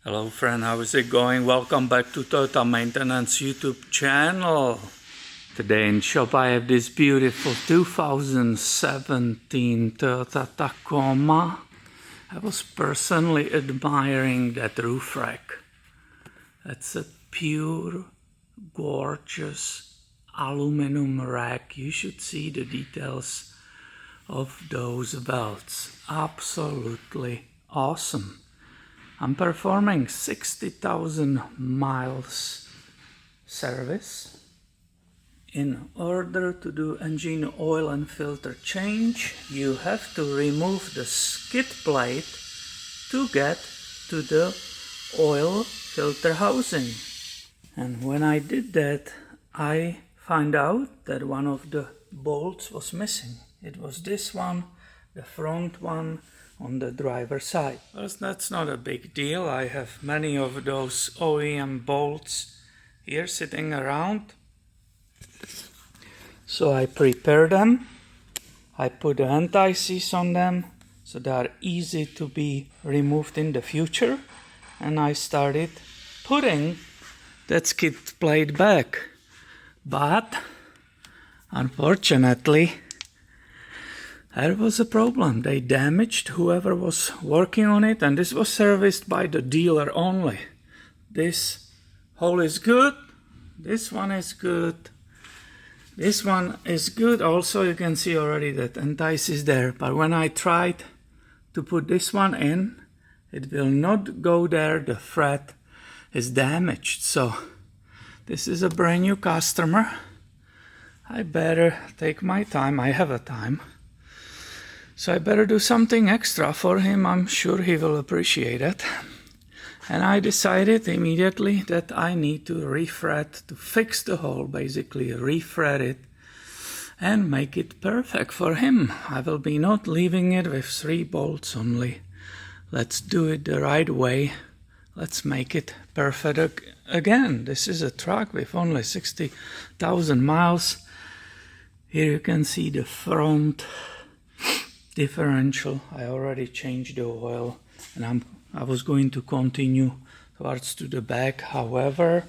Hello friend, how is it going? Welcome back to Toyota Maintenance YouTube channel. Today in shop I have this beautiful 2017 Toyota Tacoma. I was personally admiring that roof rack. That's a pure, gorgeous aluminum rack. You should see the details of those belts. Absolutely awesome. I'm performing 60,000 miles service. In order to do engine oil and filter change, you have to remove the skid plate to get to the oil filter housing. And when I did that, I found out that one of the bolts was missing. It was this one, the front one, on the driver's side. Well, that's not a big deal. I have many of those OEM bolts here sitting around. So I prepare them. I put the anti-seize on them so they are easy to be removed in the future. And I started putting that skid plate back. But unfortunately, there was a problem. They damaged whoever was working on it, and this was serviced by the dealer only. This hole is good, this one is good, this one is good. Also, you can see already that anti-seize is there, but when I tried to put this one in, it will not go there. The thread is damaged. So this is a brand new customer. I better take my time. I have a time. So I better do something extra for him. I'm sure he will appreciate it. And I decided immediately that I need to refret, to fix the hole, basically refret it and make it perfect for him. I will be not leaving it with 3 bolts only. Let's do it the right way. Let's make it perfect again. This is a truck with only 60,000 miles. Here you can see the front differential. I already changed the oil, and I was going to continue towards to the back. However,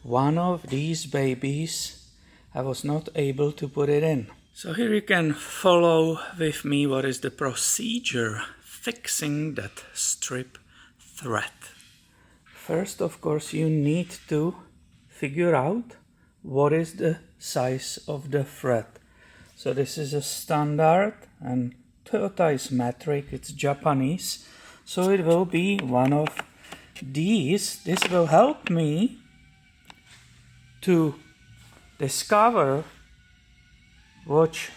one of these babies, I was not able to put it in. So here you can follow with me what is the procedure fixing that strip thread. First, of course, you need to figure out what is the size of the thread. So this is a standard, and Toyota is metric, it's Japanese, so it will be one of these. This will help me to discover what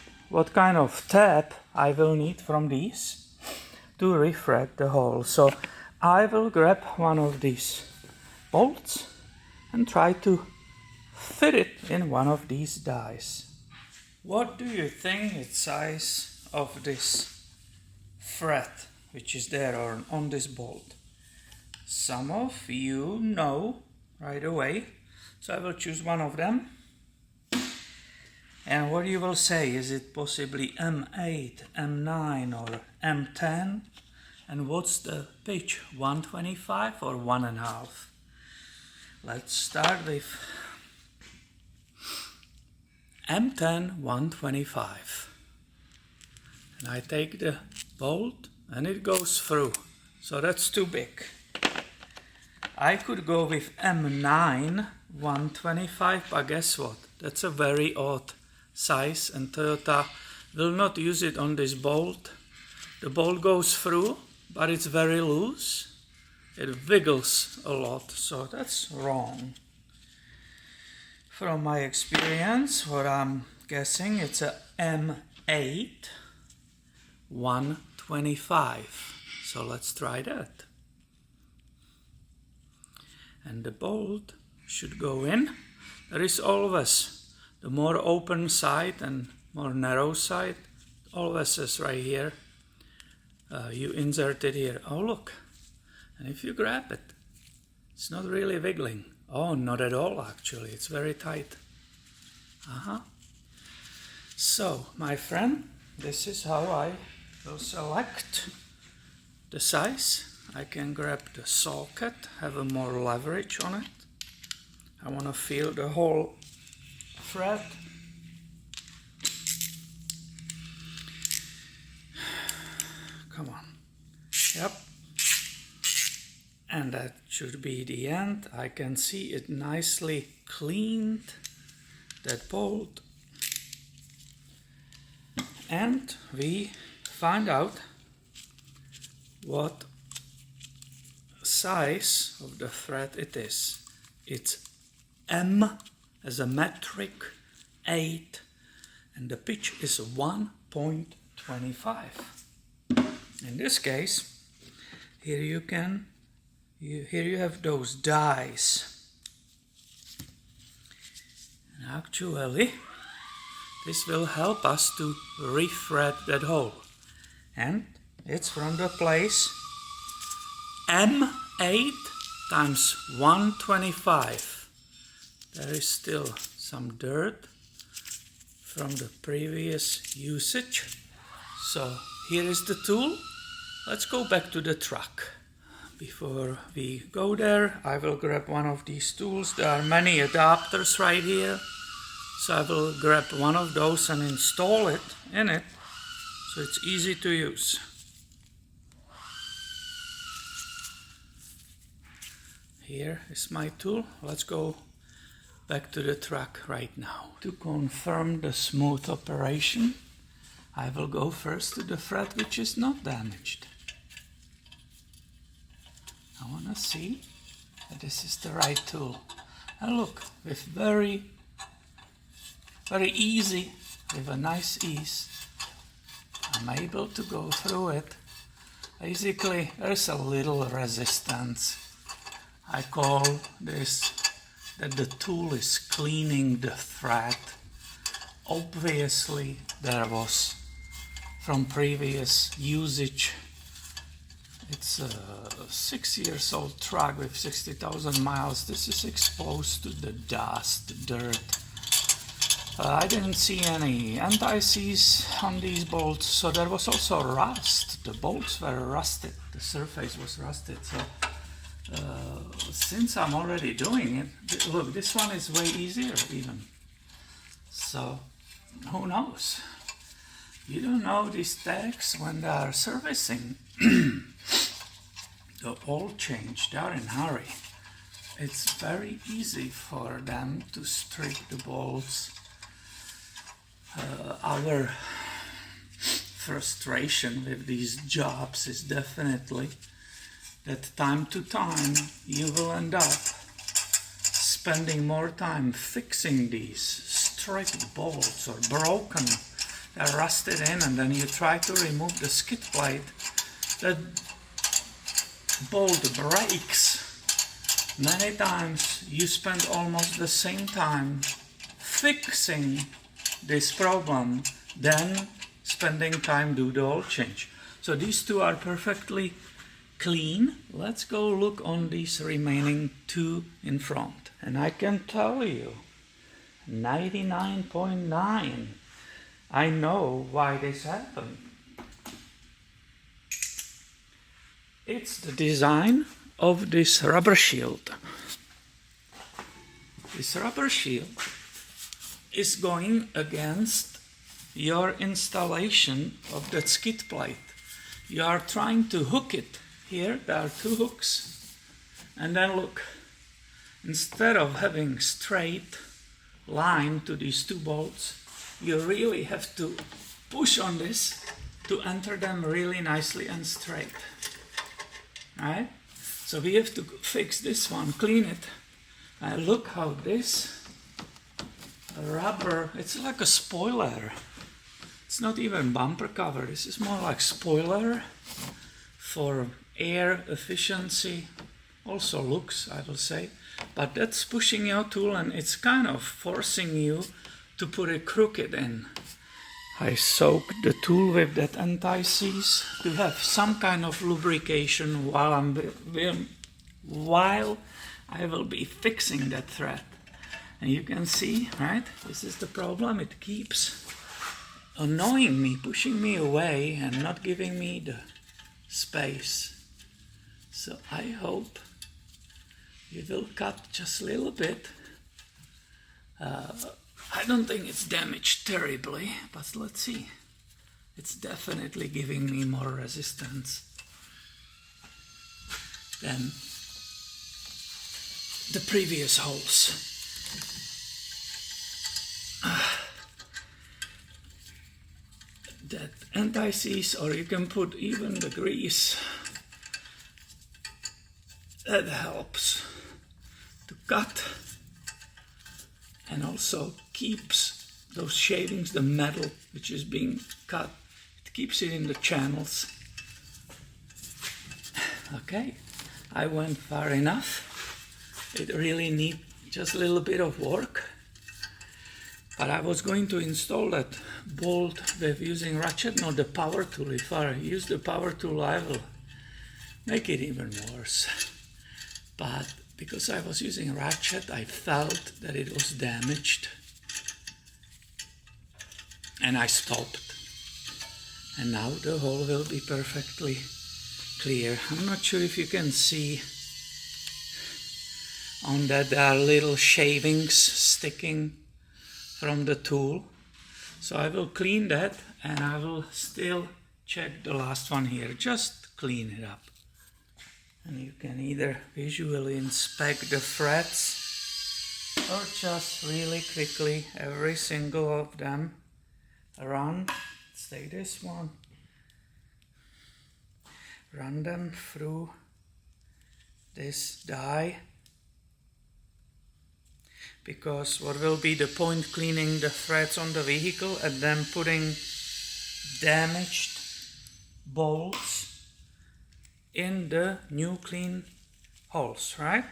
kind of tab I will need from these to refret the hole. So I will grab one of these bolts and try to fit it in one of these dies. What do you think its size of this thread which is there on this bolt? Some of you know right away, so I will choose one of them. And what you will say, is it possibly M8, M9 or M10? And what's the pitch, 125 or 1.5? Let's start with M10 125. And I take the bolt and it goes through. So that's too big. I could go with M9 125, but guess what? That's a very odd size, and Toyota will not use it on this bolt. The bolt goes through, but it's very loose. It wiggles a lot, so that's wrong. From my experience, what I'm guessing, it's a M8 125. So let's try that. And the bolt should go in. There is always the more open side and more narrow side. Always is right here. You insert it here. Oh, look. And if you grab it, it's not really wiggling. Oh, not at all, actually. It's very tight. So, my friend, this is how I will select the size. I can grab the socket, have a more leverage on it. I want to feel the whole thread. Come on. Yep. And that should be the end. I can see it nicely cleaned, that bolt. And we find out what size of the thread it is. It's M as a metric 8 and the pitch is 1.25. In this case, here you have those dies. And actually, this will help us to re-thread that hole. And it's from the place M8 times 125. There is still some dirt from the previous usage. So here is the tool. Let's go back to the truck. Before we go there, I will grab one of these tools. There are many adapters right here. So I will grab one of those and install it in it so it's easy to use. Here is my tool. Let's go back to the truck right now. To confirm the smooth operation, I will go first to the thread which is not damaged. I want to see that this is the right tool. And look, with very easy, with a nice ease, I'm able to go through it. Basically, there's a little resistance. I call this that the tool is cleaning the thread. Obviously, there was from previous usage. It's a 6-year-old truck with 60,000 miles. This is exposed to the dust, dirt. I didn't see any anti-seize on these bolts, so there was also rust. The bolts were rusted, the surface was rusted. So since I'm already doing it, look, this one is way easier even. So who knows? You don't know these techs when they are servicing the oil change, they are in a hurry. It's very easy for them to strip the bolts. Our frustration with these jobs is definitely that time to time you will end up spending more time fixing these stripped bolts or broken, they're rusted in, and then you try to remove the skid plate. That bolt breaks. Many times you spend almost the same time fixing this problem than spending time do the oil change. So these two are perfectly clean. Let's go look on these remaining two in front. And I can tell you, 99.9, I know why this happened. It's the design of this rubber shield. This rubber shield is going against your installation of that skid plate. You are trying to hook it. Here there are two hooks, and then look, instead of having straight line to these two bolts, you really have to push on this to enter them really nicely and straight. Right? So we have to fix this one, clean it. And look how this rubber, it's like a spoiler. It's not even bumper cover. This is more like spoiler for air efficiency. Also looks, I will say. But that's pushing your tool and it's kind of forcing you to put it crooked in. I soak the tool with that anti-seize to have some kind of lubrication while I will be fixing that thread. And you can see, right, this is the problem. It keeps annoying me, pushing me away and not giving me the space So I hope it will cut just a little bit. I don't think it's damaged terribly, but let's see. It's definitely giving me more resistance than the previous holes. That anti-seize, or you can put even the grease, that helps to cut and also keeps those shavings, the metal which is being cut, it keeps it in the channels. Okay, I went far enough. It really needs just a little bit of work. But I was going to install that bolt with using ratchet, not the power tool. If I use the power tool, I will make it even worse. But because I was using ratchet, I felt that it was damaged. And I stopped. And now the hole will be perfectly clear. I'm not sure if you can see on that there are little shavings sticking from the tool. So I will clean that and I will still check the last one here, just clean it up. And you can either visually inspect the frets or just really quickly every single of them run, say this one, run them through this die. Because what will be the point cleaning the threads on the vehicle and then putting damaged bolts in the new clean holes, right?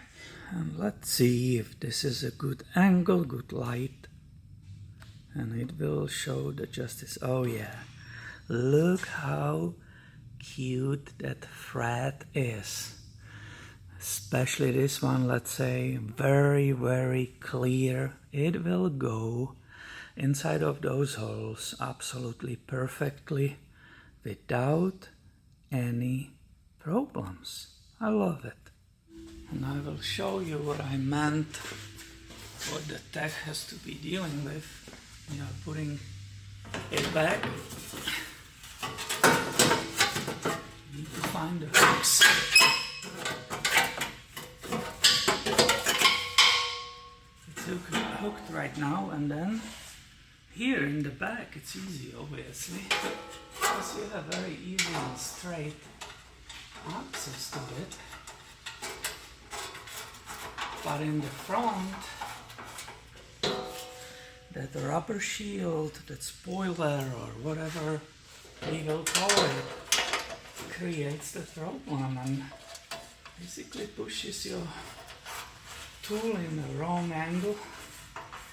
And let's see if this is a good angle, good light, and it will show the justice. Oh yeah, look how cute that thread is. Especially this one, let's say, very, very clear. It will go inside of those holes absolutely perfectly without any problems. I love it. And I will show you what I meant, what the tech has to be dealing with. We are putting it back. You need to find the hooks. Hooked right now, and then here in the back it's easy, obviously, because you have very easy and straight access to it. But in the front, that rubber shield, that spoiler or whatever we will call it, creates the problem and basically pushes your tool in the wrong angle.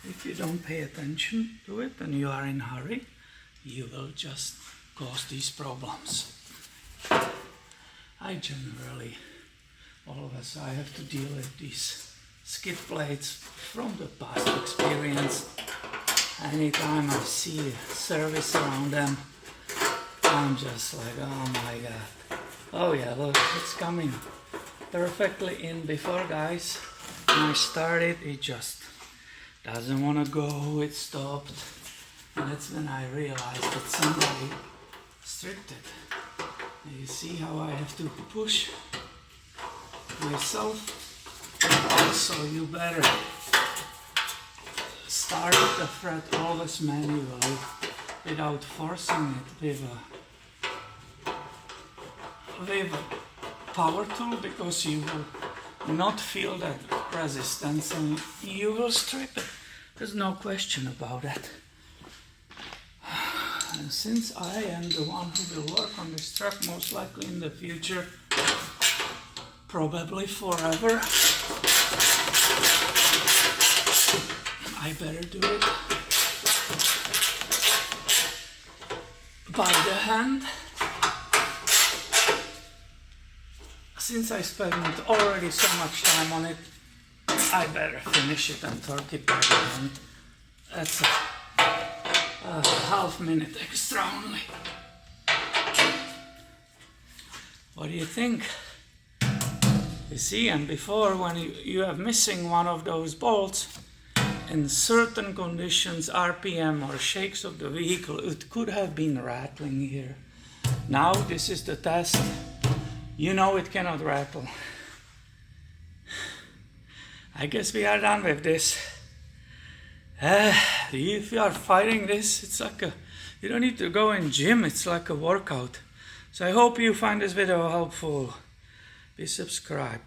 If you don't pay attention to it and you are in a hurry, you will just cause these problems. I generally, always, I have to deal with these skid plates from the past experience. Anytime I see a service around them, I'm just like, oh my god. Oh yeah, look, it's coming perfectly in before, guys. When I started, it just doesn't want to go, it stopped. And that's when I realized that somebody stripped it. You see how I have to push myself? Also, you better start the thread always manually without forcing it with a power tool, because you will not feel that resistance and you will strip it. There's no question about it. And since I am the one who will work on this truck most likely in the future, probably forever, I better do it by the hand. Since I spent already so much time on it, I better finish it and torque it by the hand. That's a half minute extra only. What do you think? You see, and before, when you have missing one of those bolts, in certain conditions, RPM or shakes of the vehicle, it could have been rattling here. Now this is the test. You know it cannot rattle. I guess we are done with this. If you are fighting this, it's like you don't need to go in gym, it's like a workout. So I hope you find this video helpful. Be subscribed.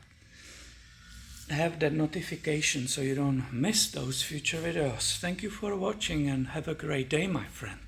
Have that notification so you don't miss those future videos. Thank you for watching and have a great day, my friend.